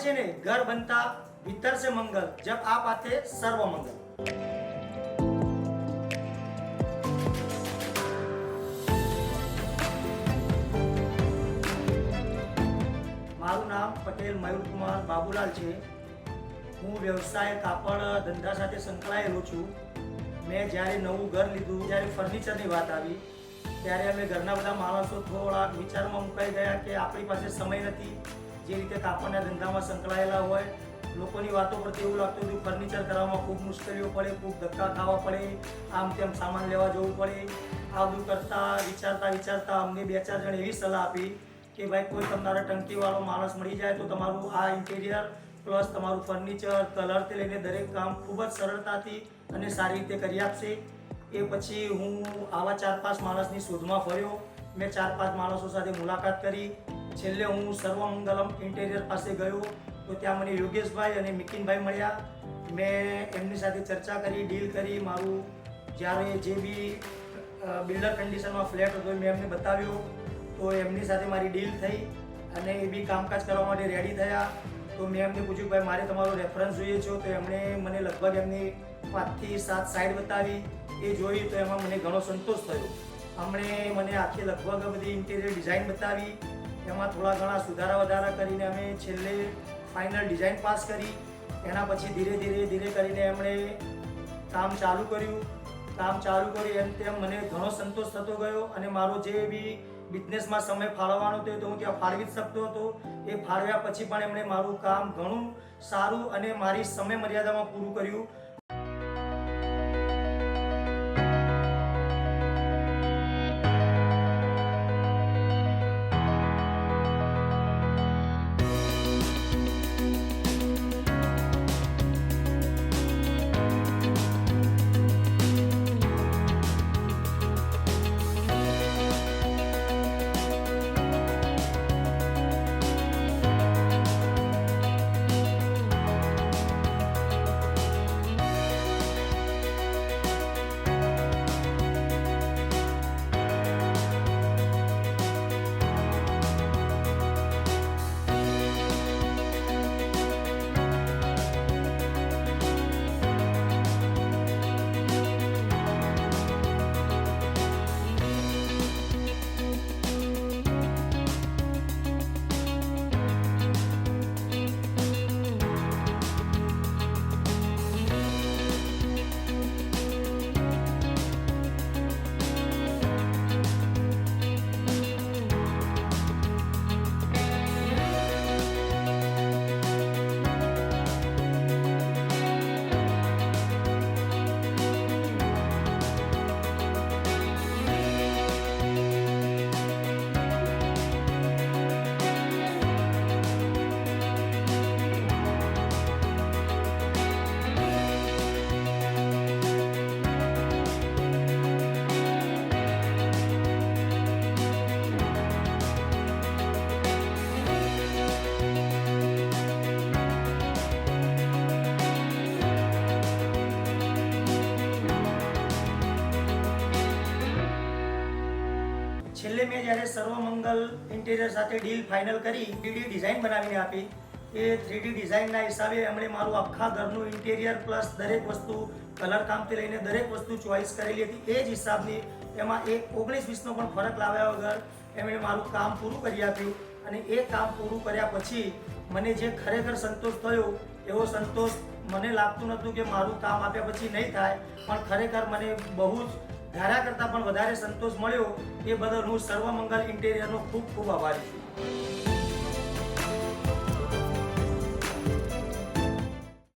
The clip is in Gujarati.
છે ને, ઘર બનતા ભીતર સે મંગલ, જબ આપ આતે સર્વ મંગલ. મારું નામ પટેલ મયુરકુમાર બાબુલાલ છે. હું વ્યવસાય કાપડ ધંધા સાથે સંકળાયેલો છું. મેં જ્યારે નવું ઘર લીધું, જ્યારે ફર્નિચરની વાત આવી, ત્યારે અમે ઘરના બધા માણસો થોડા વિચારમાં મુકાઈ ગયા કે આપણી પાસે સમય નથી. જે રીતે કાપડના ધંધામાં સંકળાયેલા હોય, લોકોની વાતો પરથી એવું લાગતું હતું ફર્નિચર કરવામાં ખૂબ મુશ્કેલીઓ પડે, ખૂબ ધક્કા ખાવા પડે, આમ તેમ સામાન લેવા જવું પડે. આ બધું કરતાં વિચારતા અમને 2-4 જણ એવી સલાહ આપી કે ભાઈ કોઈ તમારા ટંકીવાળો માણસ મળી જાય તો તમારું આ ઇન્ટિરિયર પ્લસ તમારું ફર્નિચર, કલરથી લઈને દરેક કામ ખૂબ જ સરળતાથી અને સારી રીતે કરી આપશે. એ પછી હું આવા 4-5 માણસની શોધમાં ફર્યો. મેં 4-5 માણસો સાથે મુલાકાત કરી. છેલ્લે હું સર્વમંગલમ ઇન્ટિરિયર પાસે ગયો તો ત્યાં મને યોગેશભાઈ અને મિકિનભાઈ મળ્યા. મેં એમની સાથે ચર્ચા કરી, ડીલ કરી. મારું જ્યારે જે બી બિલ્ડર કન્ડિશનમાં ફ્લેટ હતો મેં એમને બતાવ્યો તો એમની સાથે મારી ડીલ થઈ અને એ બી કામકાજ કરવા માટે રેડી થયા. તો મેં એમને પૂછ્યું ભાઈ મારે તમારો રેફરન્સ જોઈએ છે, તો એમણે મને લગભગ એમની 5 થી 7 સાઇડ બતાવી. એ જોઈ તો એમાં મને ઘણો સંતોષ થયો. એમણે મને આખી લગભગ બધી ઇન્ટિરિયર ડિઝાઇન બતાવી. એમાં થોડા ઘણા સુધારા વધારા કરીને અમે છેલ્લે ફાઇનલ ડિઝાઇન પાસ કરી. એના પછી ધીરે કરીને એમણે કામ ચાલુ કર્યું. એમ તેમ મને ઘણો સંતોષ થતો ગયો અને મારો જે બી બિઝનેસમાં સમય ફાળવવાનો હતો તો હું ત્યાં ફાળવી જ શકતો હતો. એ ફાળવ્યા પછી પણ એમણે મારું કામ ઘણું સારું અને મારી સમય મર્યાદામાં પૂરું કર્યું. છેલ્લે મેં જ્યારે સર્વમંગલ ઇન્ટિરિયર સાથે ડીલ ફાઇનલ કરી, 3D ડિઝાઇન બનાવીને આપી. એ 3D ડિઝાઇનના હિસાબે એમણે મારું આખા ઘરનું ઇન્ટિરિયર પ્લસ દરેક વસ્તુ, કલર કામથી લઈને દરેક વસ્તુ ચોઇસ કરેલી હતી. એ જ હિસાબની એમાં 19-20નો પણ ફરક લાવ્યા વગર એમણે મારું કામ પૂરું કરી આપ્યું. અને એ કામ પૂરું કર્યા પછી મને જે ખરેખર સંતોષ થયો એવો સંતોષ મને લાગતું નહોતું કે મારું કામ આપ્યા પછી નહીં થાય, પણ ખરેખર મને બહુ જ ધાર્યા કરતાં પણ વધારે સંતોષ મળ્યો. એ બદલ હું સર્વમંગલ ઇન્ટિરિયરનો ખૂબ આભારી છું.